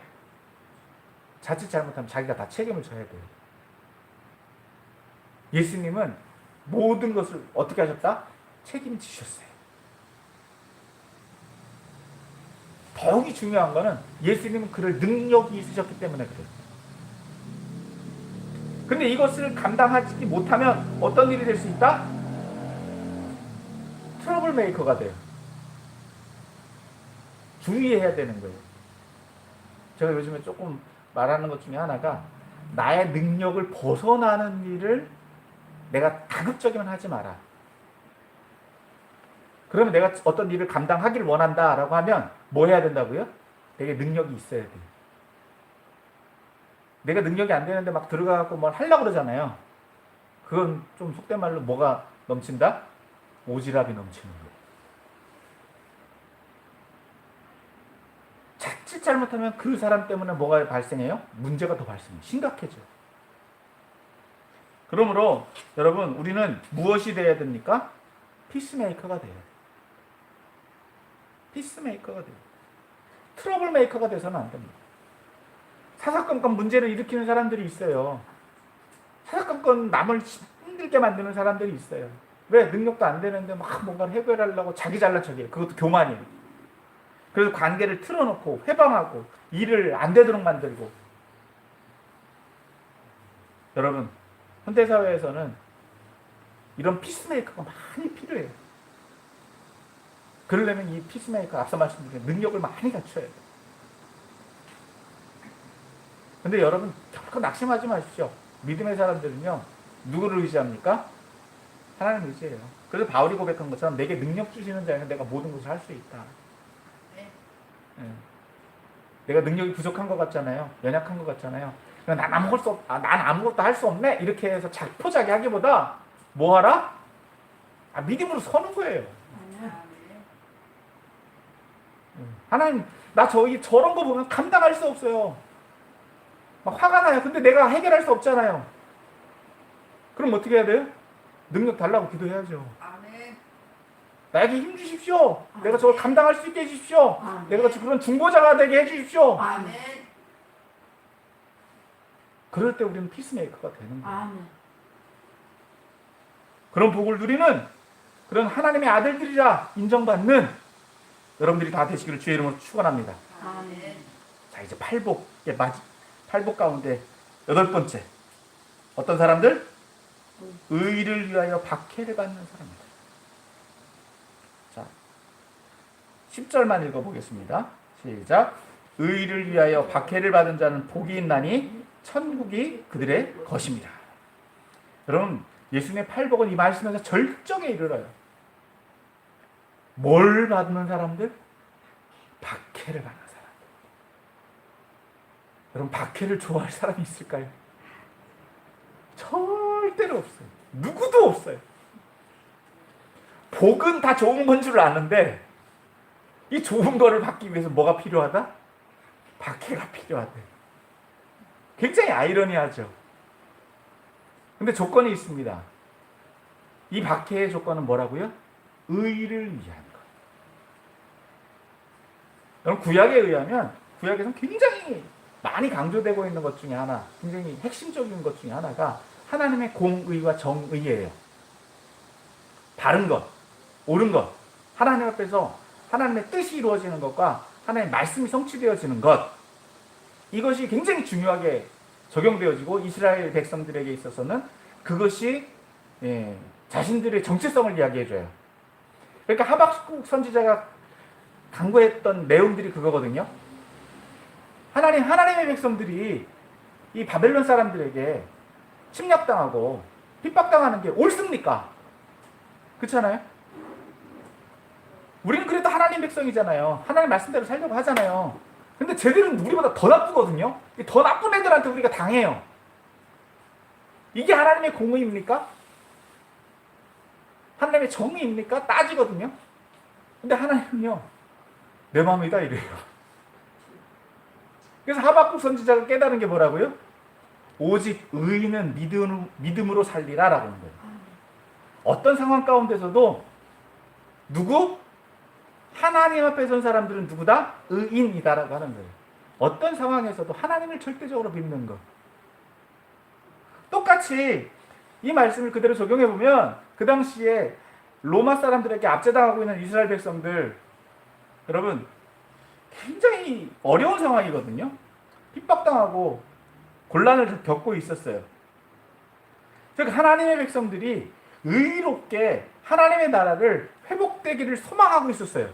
자칫 잘못하면 자기가 다 책임을 져야 돼요. 예수님은 모든 것을 어떻게 하셨다? 책임지셨어요. 더욱이 중요한 거는 예수님은 그럴 능력이 있으셨기 때문에 그래요. 근데 이것을 감당하지 못하면 어떤 일이 될 수 있다? 트러블 메이커가 돼요. 주의해야 되는 거예요. 제가 요즘에 조금 말하는 것 중에 하나가 나의 능력을 벗어나는 일을 내가 다급적이면 하지 마라. 그러면 내가 어떤 일을 감당하기를 원한다라고 하면 뭐 해야 된다고요? 내게 능력이 있어야 돼요. 내가 능력이 안 되는데 막 들어가고 뭘 하려고 그러잖아요. 그건 좀 속된 말로 뭐가 넘친다? 오지랖이 넘치는 거예요. 자칫 잘못하면 그 사람 때문에 뭐가 발생해요? 문제가 더 발생해요. 심각해져요. 그러므로 여러분 우리는 무엇이 돼야 됩니까? 피스메이커가 돼요. 피스메이커가 돼요. 트러블 메이커가 돼서는 안 됩니다. 사사건건 문제를 일으키는 사람들이 있어요. 사사건건 남을 힘들게 만드는 사람들이 있어요. 왜? 능력도 안 되는데 막 뭔가를 해결하려고 자기 잘난 척이에요. 그것도 교만이에요. 그래서 관계를 틀어놓고 회방하고 일을 안 되도록 만들고. 여러분 현대사회에서는 이런 피스메이커가 많이 필요해요. 그러려면 이 피스메이커 앞서 말씀드린 능력을 많이 갖춰야 돼요. 근데 여러분 결코 낙심하지 마십시오. 믿음의 사람들은요 누구를 의지합니까? 하나님을 의지해요. 그래서 바울이 고백한 것처럼 내게 능력 주시는 자에는 내가 모든 것을 할 수 있다. 네. 내가 능력이 부족한 것 같잖아요. 연약한 것 같잖아요. 난 아무것도 할 수 없네. 이렇게 해서 자포자기 하기보다 뭐 하라? 믿음으로 서는 거예요. 하나님 나 저런 거 보면 감당할 수 없어요. 막 화가 나요. 근데 내가 해결할 수 없잖아요. 그럼 어떻게 해야 돼요? 능력 달라고 기도해야죠. 아멘. 나에게 힘 주십시오. 내가 저걸 감당할 수 있게 해주십시오. 아멘. 내가 그런 중보자가 되게 해주십시오. 아멘. 그럴 때 우리는 피스메이커가 되는 거예요. 아멘. 그런 복을 누리는 그런 하나님의 아들들이라 인정받는 여러분들이 다 되시기를 주의 이름으로 축원합니다. 아멘. 자 이제 팔복 가운데 8번째 어떤 사람들? 의를 위하여 박해를 받는 사람입니다. 자 10절만 읽어보겠습니다. 시작. 의를 위하여 박해를 받은 자는 복이 있나니 천국이 그들의 것입니다. 여러분, 예수님의 팔복은 이 말씀에서 절정에 이르러요. 뭘 받는 사람들? 박해를 받는 사람. 여러분, 박해를 좋아할 사람이 있을까요? 절대로 없어요. 누구도 없어요. 복은 다 좋은 건 줄 아는데 이 좋은 거를 받기 위해서 뭐가 필요하다? 박해가 필요하대. 굉장히 아이러니하죠. 근데 조건이 있습니다. 이 박해의 조건은 뭐라고요? 의를 위한 것. 여러분, 구약에 의하면 구약에서는 굉장히 많이 강조되고 있는 것 중에 하나, 굉장히 핵심적인 것 중에 하나가 하나님의 공의와 정의예요. 바른 것, 옳은 것, 하나님 앞에서 하나님의 뜻이 이루어지는 것과 하나님의 말씀이 성취되어지는 것, 이것이 굉장히 중요하게 적용되어지고 이스라엘 백성들에게 있어서는 그것이 자신들의 정체성을 이야기해줘요. 그러니까 하박국 선지자가 강구했던 내용들이 그거거든요. 하나님의 백성들이 이 바벨론 사람들에게 침략당하고 핍박당하는 게 옳습니까? 그렇잖아요? 우리는 그래도 하나님 백성이잖아요. 하나님 말씀대로 살려고 하잖아요. 근데 쟤들은 우리보다 더 나쁘거든요. 더 나쁜 애들한테 우리가 당해요. 이게 하나님의 공의입니까? 하나님의 정의입니까? 따지거든요. 근데 하나님은요, 내 마음이다 이래요. 그래서 하박국 선지자가 깨달은 게 뭐라고요? 오직 의인은 믿음으로 살리라 라고 하는 거예요. 어떤 상황 가운데서도 누구? 하나님 앞에 선 사람들은 누구다? 의인이다라고 하는 거예요. 어떤 상황에서도 하나님을 절대적으로 믿는 것. 똑같이 이 말씀을 그대로 적용해 보면 그 당시에 로마 사람들에게 압제당하고 있는 이스라엘 백성들, 여러분 굉장히 어려운 상황이거든요. 핍박당하고 곤란을 겪고 있었어요. 즉 하나님의 백성들이 의롭게 하나님의 나라를 회복되기를 소망하고 있었어요.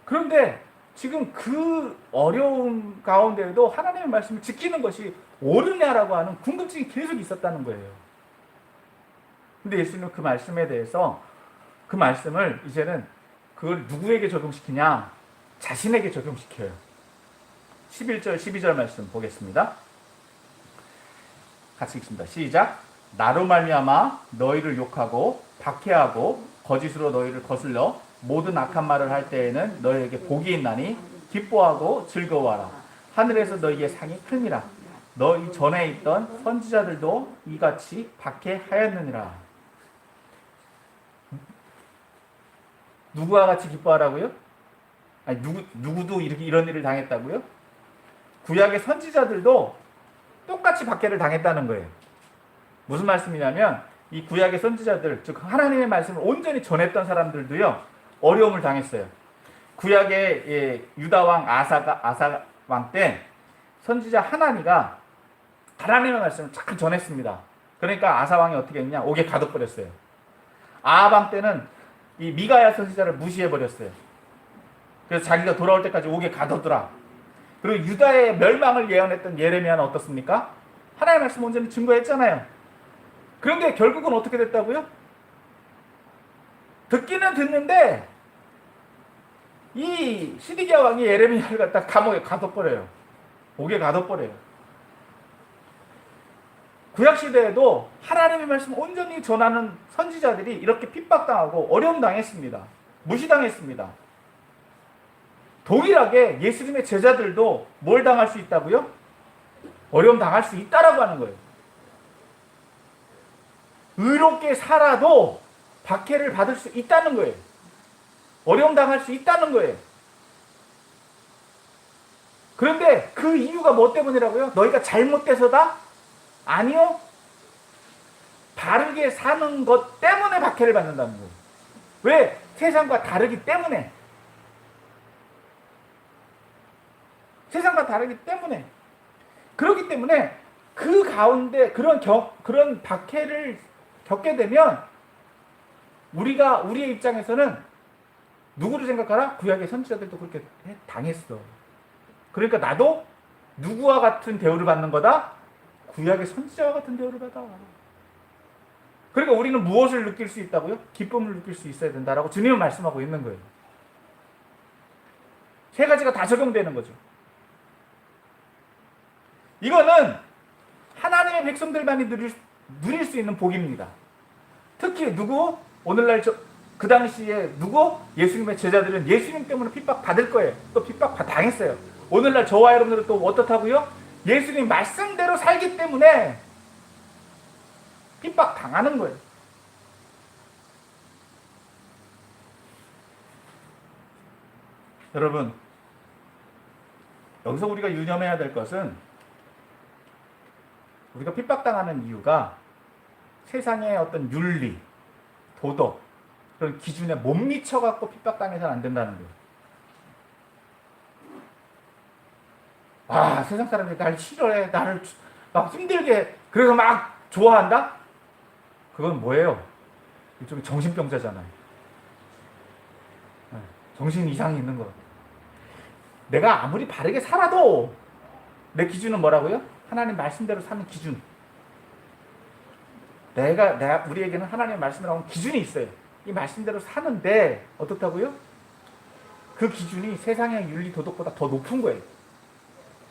그런데 지금 그 어려움 가운데에도 하나님의 말씀을 지키는 것이 옳으냐라고 하는 궁금증이 계속 있었다는 거예요. 근데 예수님은 그 말씀에 대해서 그 말씀을 이제는 그걸 누구에게 적용시키냐? 자신에게 적용시켜요. 11절 12절 말씀 보겠습니다. 같이 읽습니다. 시작. 나로 말미암아 너희를 욕하고 박해하고 거짓으로 너희를 거슬러 모든 악한 말을 할 때에는 너희에게 복이 있나니 기뻐하고 즐거워하라. 하늘에서 너희의 상이 큼이라. 너희 전에 있던 선지자들도 이같이 박해하였느니라. 누구와 같이 기뻐하라고요? 아니 누구도 이렇게 이런 일을 당했다고요? 구약의 선지자들도 똑같이 박해를 당했다는 거예요. 무슨 말씀이냐면 이 구약의 선지자들, 즉 하나님의 말씀을 온전히 전했던 사람들도요 어려움을 당했어요. 구약의 유다 왕 아사 왕 때 선지자 하나니가 하나님의 말씀을 잘 전했습니다. 그러니까 아사 왕이 어떻게 했냐? 옥에 가둬버렸어요. 아합 왕 때는 이 미가야 선지자를 무시해버렸어요. 그래서 자기가 돌아올 때까지 옥에 가뒀더라. 그리고 유다의 멸망을 예언했던 예레미야는 어떻습니까? 하나님의 말씀 온전히 증거했잖아요. 그런데 결국은 어떻게 됐다고요? 듣기는 듣는데 이 시드기야 왕이 예레미야를 갖다 감옥에 가둬버려요. 옥에 가둬버려요. 구약시대에도 하나님의 말씀을 온전히 전하는 선지자들이 이렇게 핍박당하고 어려움 당했습니다. 무시당했습니다. 동일하게 예수님의 제자들도 뭘 당할 수 있다고요? 어려움 당할 수 있다라고 하는 거예요. 의롭게 살아도 박해를 받을 수 있다는 거예요. 어려움 당할 수 있다는 거예요. 그런데 그 이유가 뭐 때문이라고요? 너희가 잘못돼서다? 아니요. 바르게 사는 것 때문에 박해를 받는다는 거예요. 왜? 세상과 다르기 때문에. 세상과 다르기 때문에. 그렇기 때문에 그 가운데 그런 박해를 겪게 되면 우리의 입장에서는 누구를 생각하라? 구약의 선지자들도 그렇게 당했어. 그러니까 나도 누구와 같은 대우를 받는 거다? 구약의 선지자와 같은 대우를 받아. 그러니까 우리는 무엇을 느낄 수 있다고요? 기쁨을 느낄 수 있어야 된다라고 주님은 말씀하고 있는 거예요. 세 가지가 다 적용되는 거죠. 이거는 하나님의 백성들만이 누릴 수 있는 복입니다. 특히 누구? 오늘날 그 당시에 누구? 예수님의 제자들은 예수님 때문에 핍박 받을 거예요. 또 핍박 당했어요. 오늘날 저와 여러분들은 또 어떻다고요? 예수님 말씀대로 살기 때문에 핍박 당하는 거예요. 여러분, 여기서 우리가 유념해야 될 것은 우리가 핍박당하는 이유가 세상의 어떤 윤리, 도덕, 그런 기준에 못 미쳐갖고 핍박당해서는 안 된다는 거예요. 아, 세상 사람들이 나를 싫어해, 나를 막 힘들게, 그래서 막 좋아한다? 그건 뭐예요? 일종의 정신병자잖아요. 정신 이상이 있는 거. 내가 아무리 바르게 살아도 내 기준은 뭐라고요? 하나님 말씀대로 사는 기준. 우리에게는 하나님의 말씀이라고 하는 기준이 있어요. 이 말씀대로 사는데 어떻다고요? 그 기준이 세상의 윤리 도덕보다 더 높은 거예요.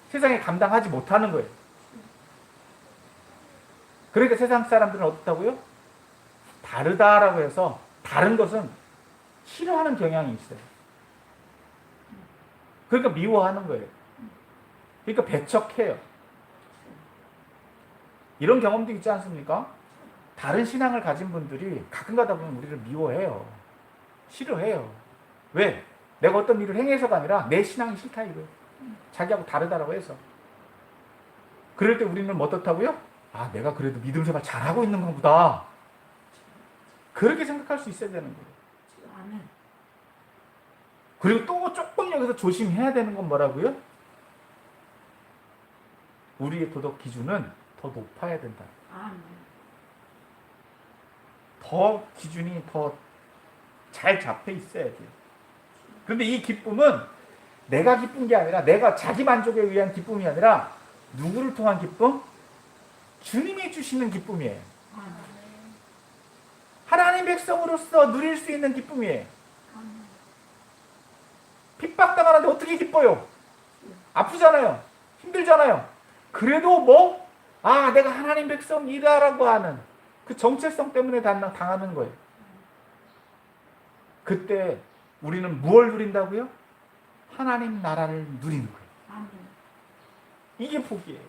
세상에 감당하지 못하는 거예요. 그러니까 세상 사람들은 어떻다고요? 다르다라고 해서 다른 것은 싫어하는 경향이 있어요. 그러니까 미워하는 거예요. 그러니까 배척해요. 이런 경험도 있지 않습니까? 다른 신앙을 가진 분들이 가끔 가다 보면 우리를 미워해요. 싫어해요. 왜? 내가 어떤 일을 행해서가 아니라 내 신앙이 싫다 이거예요. 자기하고 다르다라고 해서. 그럴 때 우리는 어떻다고요? 아, 내가 그래도 믿음 생활 잘하고 있는 건가 보다. 그렇게 생각할 수 있어야 되는 거예요. 아멘. 그리고 또 조금 여기서 조심해야 되는 건 뭐라고요? 우리의 도덕 기준은 더 높아야 된다. 아멘. 더 기준이 더 잘 잡혀 있어야 돼요. 그런데 이 기쁨은 내가 기쁜 게 아니라 내가 자기 만족에 의한 기쁨이 아니라 누구를 통한 기쁨? 주님이 주시는 기쁨이에요. 아멘. 하나님 백성으로서 누릴 수 있는 기쁨이에요. 아멘. 핍박당하는데 어떻게 기뻐요? 아프잖아요. 힘들잖아요. 그래도 뭐? 아, 내가 하나님 백성이다라고 하는 그 정체성 때문에 당하는 거예요. 그때 우리는 무엇을 누린다고요? 하나님 나라를 누리는 거예요. 아멘. 이게 복이에요.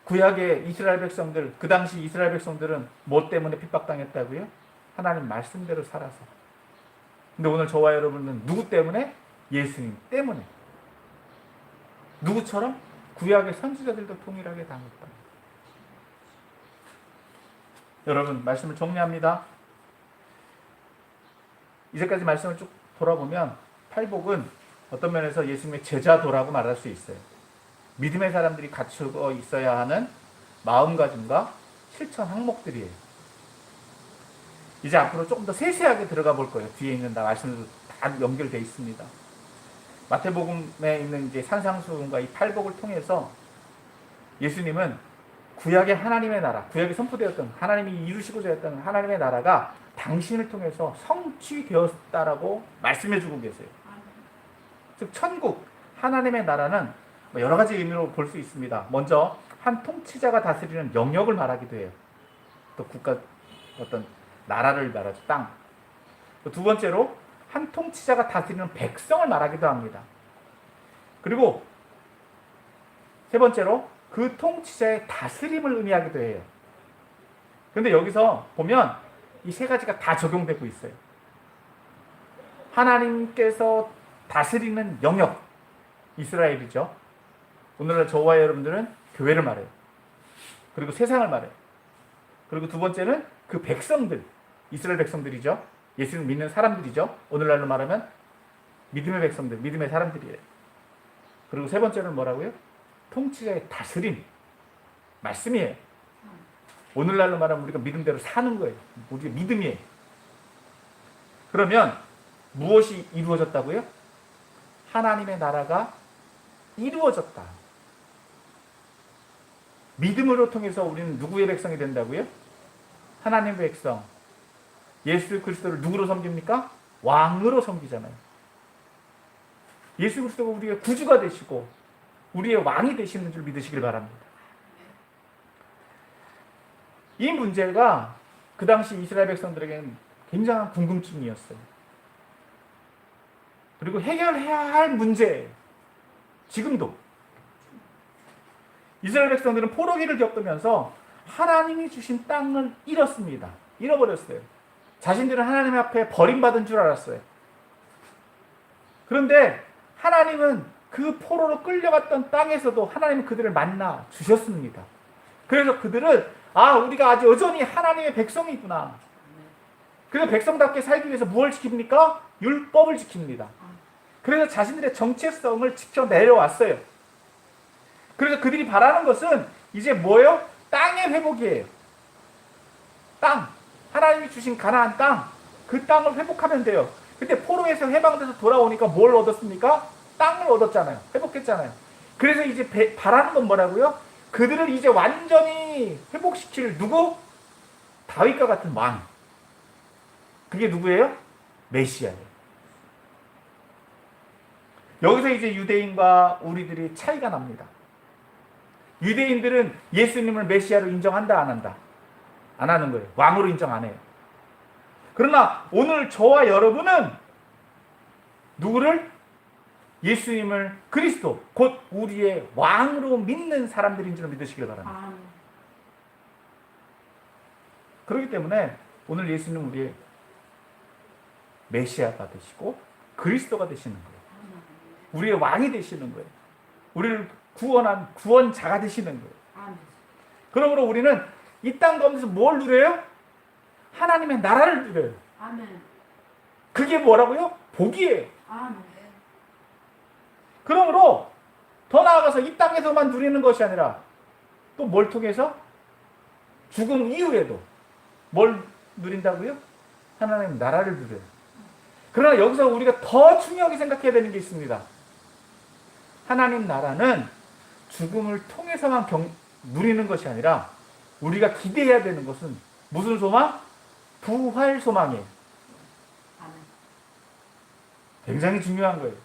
구약의 이스라엘 백성들, 그 당시 이스라엘 백성들은 뭐 때문에 핍박당했다고요? 하나님 말씀대로 살아서. 근데 오늘 저와 여러분은 누구 때문에? 예수님 때문에. 누구처럼? 구약의 선지자들도 동일하게 당했다. 여러분, 말씀을 정리합니다. 이제까지 말씀을 쭉 돌아보면 팔복은 어떤 면에서 예수님의 제자도라고 말할 수 있어요. 믿음의 사람들이 갖추고 있어야 하는 마음가짐과 실천 항목들이에요. 이제 앞으로 조금 더 세세하게 들어가 볼 거예요. 뒤에 있는 말씀도 다 연결되어 있습니다. 마태복음에 있는 이제 산상수훈과 이 팔복을 통해서 예수님은 구약의 하나님의 나라, 구약에 선포되었던 하나님이 이루시고자 했던 하나님의 나라가 당신을 통해서 성취되었다라고 말씀해주고 계세요. 즉 천국, 하나님의 나라는 여러 가지 의미로 볼 수 있습니다. 먼저 한 통치자가 다스리는 영역을 말하기도 해요. 또 국가, 어떤 나라를 말하죠. 땅. 두 번째로 한 통치자가 다스리는 백성을 말하기도 합니다. 그리고 세 번째로 그 통치자의 다스림을 의미하기도 해요. 그런데 여기서 보면 이 세 가지가 다 적용되고 있어요. 하나님께서 다스리는 영역, 이스라엘이죠. 오늘날 저와 여러분들은 교회를 말해요. 그리고 세상을 말해요. 그리고 두 번째는 그 백성들, 이스라엘 백성들이죠. 예수를 믿는 사람들이죠. 오늘날로 말하면 믿음의 백성들, 믿음의 사람들이에요. 그리고 세 번째는 뭐라고요? 통치자의 다스림, 말씀이에요. 오늘날로 말하면 우리가 믿음대로 사는 거예요. 우리의 믿음이에요. 그러면 무엇이 이루어졌다고요? 하나님의 나라가 이루어졌다. 믿음으로 통해서 우리는 누구의 백성이 된다고요? 하나님의 백성. 예수 그리스도를 누구로 섬깁니까? 왕으로 섬기잖아요. 예수 그리스도가 우리의 구주가 되시고 우리의 왕이 되시는 줄 믿으시길 바랍니다. 이 문제가 그 당시 이스라엘 백성들에게는 굉장한 궁금증이었어요. 그리고 해결해야 할 문제예요. 지금도. 이스라엘 백성들은 포로기를 겪으면서 하나님이 주신 땅을 잃었습니다. 잃어버렸어요. 자신들은 하나님 앞에 버림받은 줄 알았어요. 그런데 하나님은 그 포로로 끌려갔던 땅에서도 하나님은 그들을 만나 주셨습니다. 그래서 그들은 우리가 아직 여전히 하나님의 백성이구나. 그래서 백성답게 살기 위해서 무엇을 지킵니까? 율법을 지킵니다. 그래서 자신들의 정체성을 지켜 내려왔어요. 그래서 그들이 바라는 것은 이제 뭐예요? 땅의 회복이에요. 땅. 하나님이 주신 가나안 땅. 그 땅을 회복하면 돼요. 근데 포로에서 해방돼서 돌아오니까 뭘 얻었습니까? 땅을 얻었잖아요. 회복했잖아요. 그래서 이제 바라는 건 뭐라고요? 그들을 이제 완전히 회복시킬 누구? 다윗과 같은 왕. 그게 누구예요? 메시아예요. 여기서 이제 유대인과 우리들이 차이가 납니다. 유대인들은 예수님을 메시아로 인정한다, 안 한다? 안 하는 거예요. 왕으로 인정 안 해요. 그러나 오늘 저와 여러분은 누구를? 예수님을 그리스도, 곧 우리의 왕으로 믿는 사람들인 줄 믿으시길 바랍니다. 그렇기 때문에 오늘 예수님은 우리의 메시아가 되시고 그리스도가 되시는 거예요. 우리의 왕이 되시는 거예요. 우리를 구원한 구원자가 되시는 거예요. 그러므로 우리는 이 땅 가운데서 뭘 누려요? 하나님의 나라를 누려요. 그게 뭐라고요? 복이에요. 그러므로 더 나아가서 이 땅에서만 누리는 것이 아니라 또 뭘 통해서? 죽음 이후에도 뭘 누린다고요? 하나님의 나라를 누려요. 그러나 여기서 우리가 더 중요하게 생각해야 되는 게 있습니다. 하나님 나라는 죽음을 통해서만 누리는 것이 아니라 우리가 기대해야 되는 것은 무슨 소망? 부활 소망이에요. 굉장히 중요한 거예요.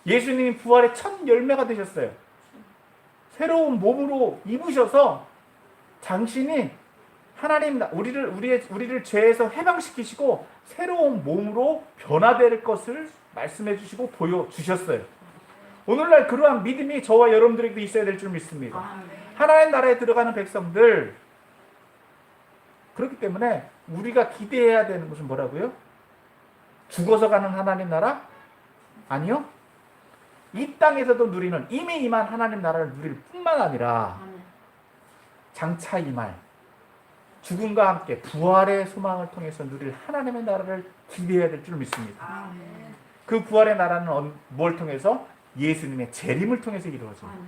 예수님이 부활의 첫 열매가 되셨어요. 새로운 몸으로 입으셔서 당신이 하나님 우리를 죄에서 해방시키시고 새로운 몸으로 변화될 것을 말씀해 주시고 보여주셨어요. 오늘날 그러한 믿음이 저와 여러분들에게도 있어야 될 줄 믿습니다. 하나님 나라에 들어가는 백성들, 그렇기 때문에 우리가 기대해야 되는 것은 뭐라고요? 죽어서 가는 하나님 나라? 아니요. 이 땅에서도 누리는, 이미 임한 하나님 나라를 누릴 뿐만 아니라 장차 임할 죽음과 함께 부활의 소망을 통해서 누릴 하나님의 나라를 기대해야 될 줄 믿습니다. 그 부활의 나라는 뭘 통해서? 예수님의 재림을 통해서 이루어집니다.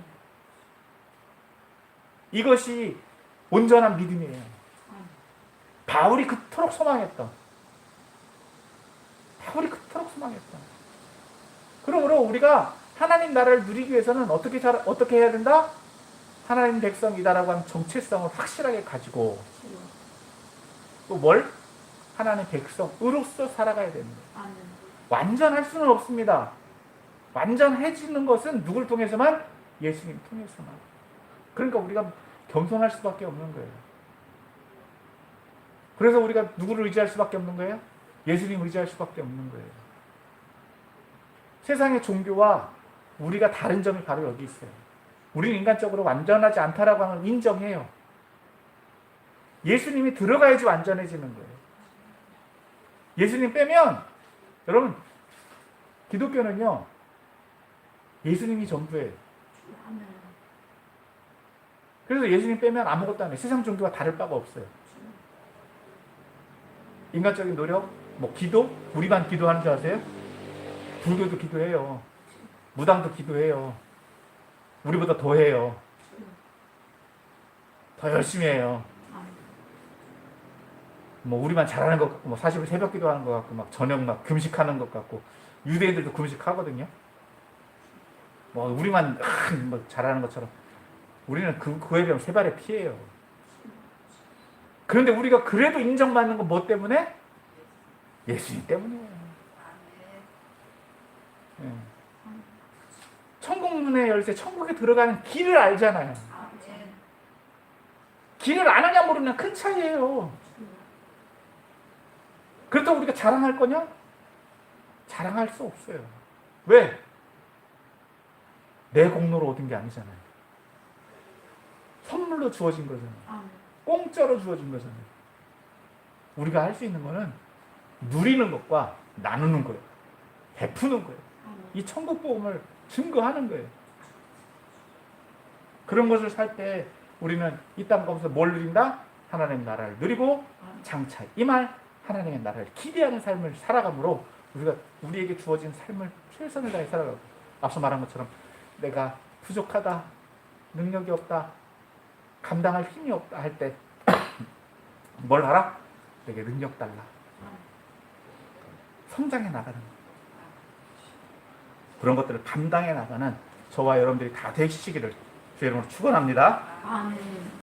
이것이 온전한 믿음이에요. 바울이 그토록 소망했던. 그러므로 우리가 하나님 나라를 누리기 위해서는 어떻게 해야 된다? 하나님 백성이다라고 하는 정체성을 확실하게 가지고 또 뭘? 하나님 백성으로서 살아가야 됩니다. 완전할 수는 없습니다. 완전해지는 것은 누굴 통해서만? 예수님 통해서만. 그러니까 우리가 겸손할 수밖에 없는 거예요. 그래서 우리가 누구를 의지할 수밖에 없는 거예요? 예수님 의지할 수밖에 없는 거예요. 세상의 종교와 우리가 다른 점이 바로 여기 있어요. 우리는 인간적으로 완전하지 않다라고 하는 걸 인정해요. 예수님이 들어가야지 완전해지는 거예요. 예수님 빼면, 여러분, 기독교는요, 예수님이 전부예요. 그래서 예수님 빼면 아무것도 안 해요. 세상 종교와 다를 바가 없어요. 인간적인 노력, 기도, 우리만 기도하는 줄 아세요? 불교도 기도해요. 무당도 기도해요. 우리보다 더 해요. 더 열심히 해요. 뭐 우리만 잘하는 것 같고 뭐 40일 새벽 기도하는 것 같고 막 저녁 막 금식하는 것 같고 유대인들도 금식하거든요. 뭐 우리만 뭐 잘하는 것처럼 우리는 그에 비하면 세 발의 피예요. 그런데 우리가 그래도 인정받는 건 뭐 때문에? 예수님 때문이에요. 예. 천국 문의 열쇠, 천국에 들어가는 길을 알잖아요. 길을 아느냐 모르냐 큰 차이예요. 그렇다고 우리가 자랑할 거냐? 자랑할 수 없어요. 왜? 내 공로로 얻은 게 아니잖아요. 선물로 주어진 거잖아요. 공짜로 주어진 거잖아요. 우리가 할 수 있는 거는 누리는 것과 나누는 거예요. 베푸는 거예요. 이 천국 복음을 증거하는 거예요. 그런 것을 살 때 우리는 이 땅 가운데서 뭘 누린다? 하나님의 나라를 누리고 장차 이말 하나님의 나라를 기대하는 삶을 살아가므로 우리가 우리에게 주어진 삶을 최선을 다해 살아가고, 앞서 말한 것처럼 내가 부족하다, 능력이 없다, 감당할 힘이 없다 할 때 뭘 하라? 내게 능력 달라. 성장해 나가는 거예요. 그런 것들을 감당해 나가는 저와 여러분들이 다 되시기를 주의 이름으로 축원합니다. 아멘.